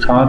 7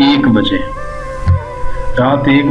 1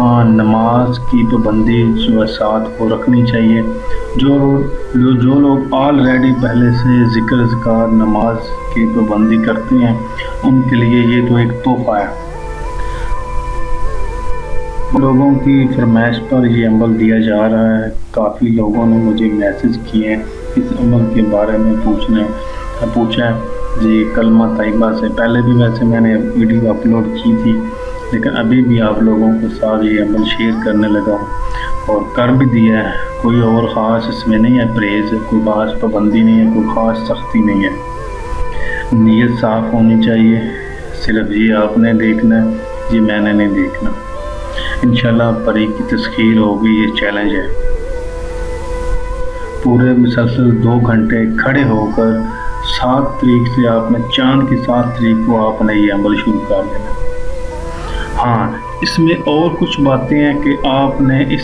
ہاں، نماز کی پابندی صبح 7 کو رکھنی چاہیے۔ جو لوگ آلریڈی پہلے سے ذکر اذکار نماز کی پابندی کرتے ہیں ان کے لیے یہ تو ایک تحفہ ہے۔ لوگوں کی فرمائش پر یہ عمل دیا جا رہا ہے۔ کافی لوگوں نے مجھے میسج کیے ہیں اس عمل کے بارے میں پوچھا ہے جی کلمہ طیبہ سے۔ پہلے بھی ویسے میں نے ویڈیو اپلوڈ کی تھی، لیکن ابھی بھی آپ لوگوں کے ساتھ یہ عمل شیئر کرنے لگا ہوں اور کر بھی دیا ہے۔ کوئی اور خاص اس میں نہیں ہے پرہیز، کوئی خاص پابندی نہیں ہے، کوئی خاص سختی نہیں ہے۔ نیت صاف ہونی چاہیے، صرف یہ آپ نے دیکھنا ہے، یہ میں نے نہیں دیکھنا۔ انشاءاللہ پری کی تسخیر ہوگی، یہ چیلنج ہے۔ پورے مسلسل 2 گھنٹے کھڑے ہو کر 7 تاریخ سے آپ نے چاند کی 7 تاریخ کو آپ نے یہ عمل شروع کر دینا۔ ہاں، اس میں اور کچھ باتیں ہیں کہ آپ نے اس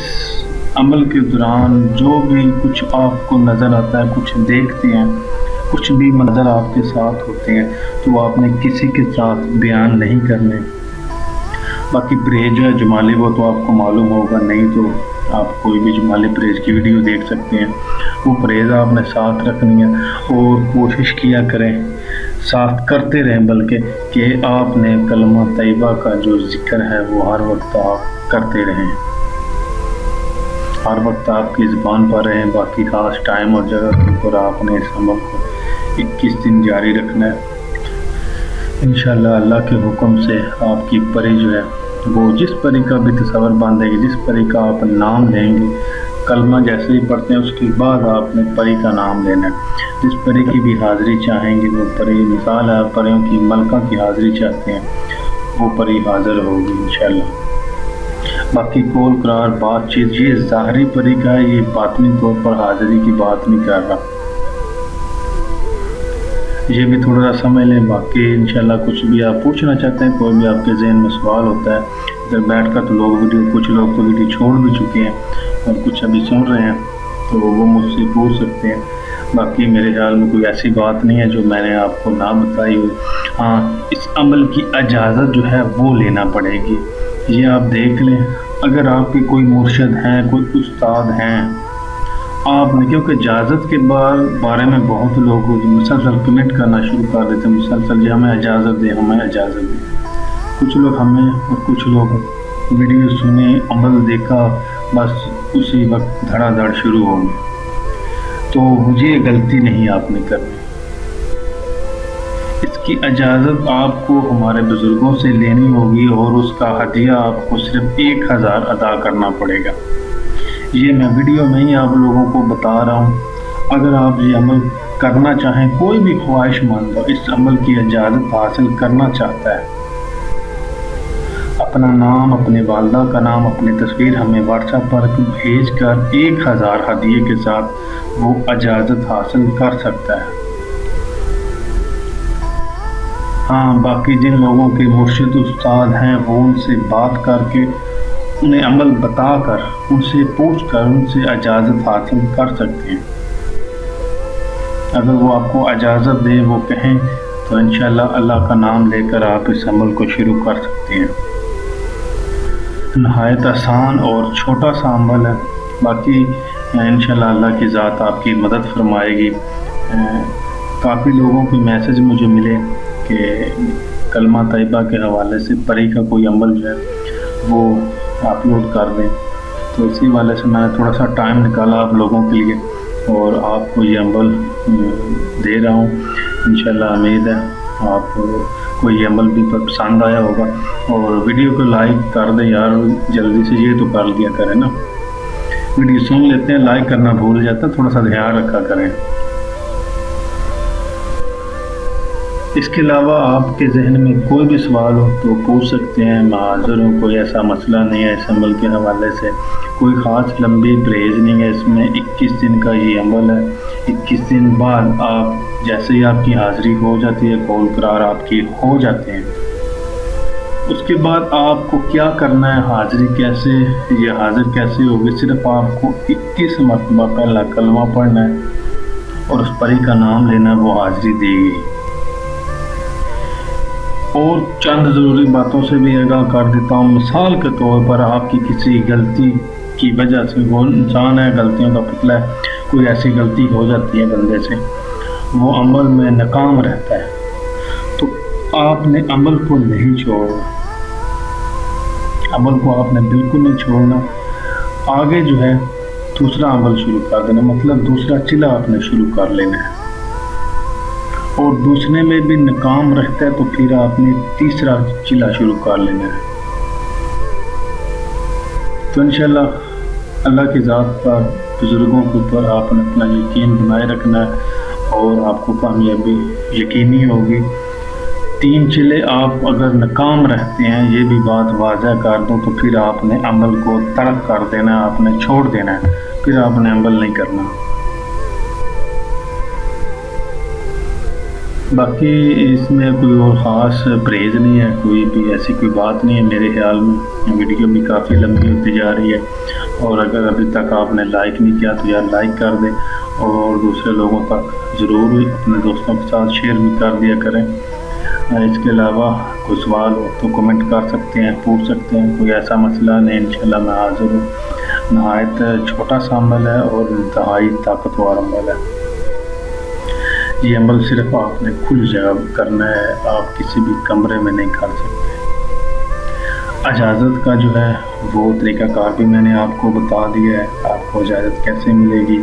عمل کے دوران جو بھی کچھ آپ کو نظر آتا ہے، کچھ دیکھتے ہیں، کچھ بھی منظر آپ کے ساتھ ہوتے ہیں تو آپ نے کسی کے ساتھ بیان نہیں کرنے۔ باقی پرہیز جو ہے جمالی وہ تو آپ کو معلوم ہوگا، نہیں تو آپ کوئی بھی جمالی پرہیز کی ویڈیو دیکھ سکتے ہیں۔ وہ پرہیز آپ نے ساتھ رکھنی ہے اور کوشش کیا کریں، ساتھ کرتے رہیں، بلکہ کہ آپ نے کلمہ طیبہ کا جو ذکر ہے وہ ہر وقت آپ کرتے رہیں، ہر وقت آپ کی زبان پر رہیں۔ باقی خاص ٹائم اور جگہ کے اوپر آپ نے اس عمل کو 21 دن جاری رکھنا ہے۔ انشاءاللہ اللہ کے حکم سے آپ کی پری جو ہے وہ جس پری کا بھی تصور باندھے گی، جس پری کا آپ نام لیں گے، کلمہ جیسے ہی پڑھتے ہیں اس کے بعد آپ نے پری کا نام لینا ہے۔ جس پری کی بھی حاضری چاہیں گے وہ پری، مثال ہے پریوں کی ملکہ کی حاضری چاہتے ہیں وہ پری حاضر ہوگی انشاءاللہ۔ باقی کول قرار بات چیت یہ ظاہری پری کا ہے، یہ باطنی طور پر حاضری کی بات نہیں کر رہا، یہ بھی تھوڑا سا سمجھ لیں۔ باقی انشاءاللہ کچھ بھی آپ پوچھنا چاہتے ہیں، کوئی بھی آپ کے ذہن میں سوال ہوتا ہے ادھر بیٹھ کر، تو کچھ لوگ تو ویڈیو چھوڑ بھی چکے ہیں اور کچھ ابھی سن رہے ہیں تو وہ مجھ سے پوچھ سکتے ہیں۔ باقی میرے خیال میں کوئی ایسی بات نہیں ہے جو میں نے آپ کو نہ بتائی ہو۔ ہاں، اس عمل کی اجازت جو ہے وہ لینا پڑے گی، یہ آپ دیکھ لیں۔ اگر آپ کے کوئی مرشد ہیں، کوئی استاد ہیں، آپ نے، کیونکہ اجازت کے بارے میں بہت لوگ مسلسل کمنٹ کرنا شروع کر دیتے ہیں، مسلسل جی ہمیں اجازت دیں، ہمیں اجازت دیں۔ کچھ لوگ ہمیں اور کچھ لوگ ویڈیو سنے، عمل دیکھا، بس اسی وقت دھڑا دھڑ شروع ہو گئی، تو یہ غلطی نہیں آپ نے کرنی۔ اس کی اجازت آپ کو ہمارے بزرگوں سے لینی ہوگی اور اس کا ہدیہ آپ کو صرف 1000 ادا کرنا پڑے گا۔ یہ میں ویڈیو میں ہی آپ لوگوں کو بتا رہا ہوں۔ اگر آپ یہ عمل کرنا چاہیں، کوئی بھی خواہش مند اس عمل کی اجازت حاصل کرنا چاہتا ہے، اپنا نام، اپنے والدہ کا نام، اپنی تصویر ہمیں واٹس ایپ پر بھیج کر 1000 ہدیے کے ساتھ وہ اجازت حاصل کر سکتا ہے۔ ہاں، باقی جن لوگوں کے مرشد استاد ہیں وہ ان سے بات کر کے، انہیں عمل بتا کر، ان سے پوچھ کر ان سے اجازت حاصل کر سکتے ہیں۔ اگر وہ آپ کو اجازت دیں، وہ کہیں، تو انشاءاللہ اللہ کا نام لے کر آپ اس عمل کو شروع کر سکتے ہیں۔ نہایت آسان اور چھوٹا سا عمل ہے۔ باقی انشاءاللہ اللہ کی ذات آپ کی مدد فرمائے گی۔ کافی لوگوں کے میسج مجھے ملے کہ کلمہ طیبہ کے حوالے سے پری کا کوئی عمل جو ہے وہ اپلوڈ کر دیں، تو اسی والے سے میں نے تھوڑا سا ٹائم نکالا آپ لوگوں کے لیے اور آپ کو یہ عمل دے رہا ہوں۔ انشاءاللہ امید ہے آپ کو یہ عمل بھی پسند آیا ہوگا، اور ویڈیو کو لائک کر دیں یار، جلدی سے یہ تو کر لیا کریں نا، ویڈیو سن لیتے ہیں لائک کرنا بھول جاتا ہے، تھوڑا سا دھیان رکھا کریں۔ اس کے علاوہ آپ کے ذہن میں کوئی بھی سوال ہو تو پوچھ سکتے ہیں، میں حاضر ہوں، کوئی ایسا مسئلہ نہیں ہے اس عمل کے حوالے سے، کوئی خاص لمبی پرہیز نہیں ہے اس میں، 21 دن کا یہ عمل ہے۔ 21 دن بعد آپ جیسے ہی آپ کی حاضری ہو جاتی ہے، قول قرار آپ کی ہو جاتے ہیں، اس کے بعد آپ کو کیا کرنا ہے، حاضری کیسے، یہ حاضر کیسے ہوگی، صرف آپ کو 21 مرتبہ پہلا کلمہ پڑھنا ہے اور اس پری کا نام لینا، وہ حاضری دے گی۔ اور چند ضروری باتوں سے بھی آگاہ کر دیتا ہوں۔ مثال کے طور پر آپ کی کسی غلطی کی وجہ سے، وہ انسان ہے، غلطیوں کا پتلا ہے، کوئی ایسی غلطی ہو جاتی ہے بندے سے، وہ عمل میں ناکام رہتا ہے، تو آپ نے عمل کو نہیں چھوڑنا، عمل کو آپ نے بالکل نہیں چھوڑنا۔ آگے جو ہے دوسرا عمل شروع کر دینا، مطلب دوسرا چلہ آپ نے شروع کر لینا ہے، اور دوسرے میں بھی ناکام رہتا ہے تو پھر آپ نے تیسرا چلہ شروع کر لینا ہے۔ تو انشاءاللہ اللہ کی ذات پر، بزرگوں کے اوپر آپ نے اپنا یقین بنائے رکھنا ہے اور آپ کو کامیابی یقینی ہوگی۔ تین چلے آپ اگر ناکام رہتے ہیں، یہ بھی بات واضح کر دوں، تو پھر آپ نے عمل کو ترک کر دینا ہے، آپ نے چھوڑ دینا ہے، پھر آپ نے عمل نہیں کرنا۔ باقی اس میں کوئی اور خاص پرہیز نہیں ہے، کوئی بھی ایسی کوئی بات نہیں ہے میرے خیال میں۔ ویڈیو بھی کافی لمبی ہوتی جا رہی ہے، اور اگر ابھی تک آپ نے لائک نہیں کیا تو یار لائک کر دیں، اور دوسرے لوگوں تک ضرور اپنے دوستوں کے ساتھ شیئر بھی کر دیا کریں۔ اس کے علاوہ کوئی سوال ہو تو کمنٹ کر سکتے ہیں، پوچھ سکتے ہیں، کوئی ایسا مسئلہ نہیں، انشاءاللہ میں حاضر ہوں۔ نہایت چھوٹا سا عمل ہے اور انتہائی طاقتور عمل ہے۔ یہ عمل صرف آپ نے کھلی جگہ کرنا ہے، آپ کسی بھی کمرے میں نہیں کر سکتے۔ اجازت کا جو ہے وہ طریقہ کار بھی میں نے آپ کو بتا دیا ہے، آپ کو اجازت کیسے ملے گی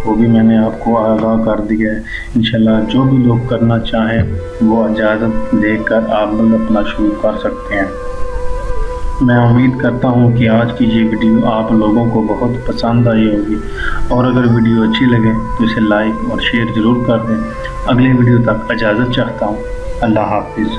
وہ بھی میں نے آپ کو آگاہ کر دیا ہے۔ انشاءاللہ جو بھی لوگ کرنا چاہیں وہ اجازت لے کر عمل اپنا شروع کر سکتے ہیں۔ میں امید کرتا ہوں کہ آج کی یہ ویڈیو آپ لوگوں کو بہت پسند آئی ہوگی، اور اگر ویڈیو اچھی لگے تو اسے لائک اور شیئر ضرور کر دیں۔ اگلی ویڈیو تک اجازت چاہتا ہوں۔ اللہ حافظ۔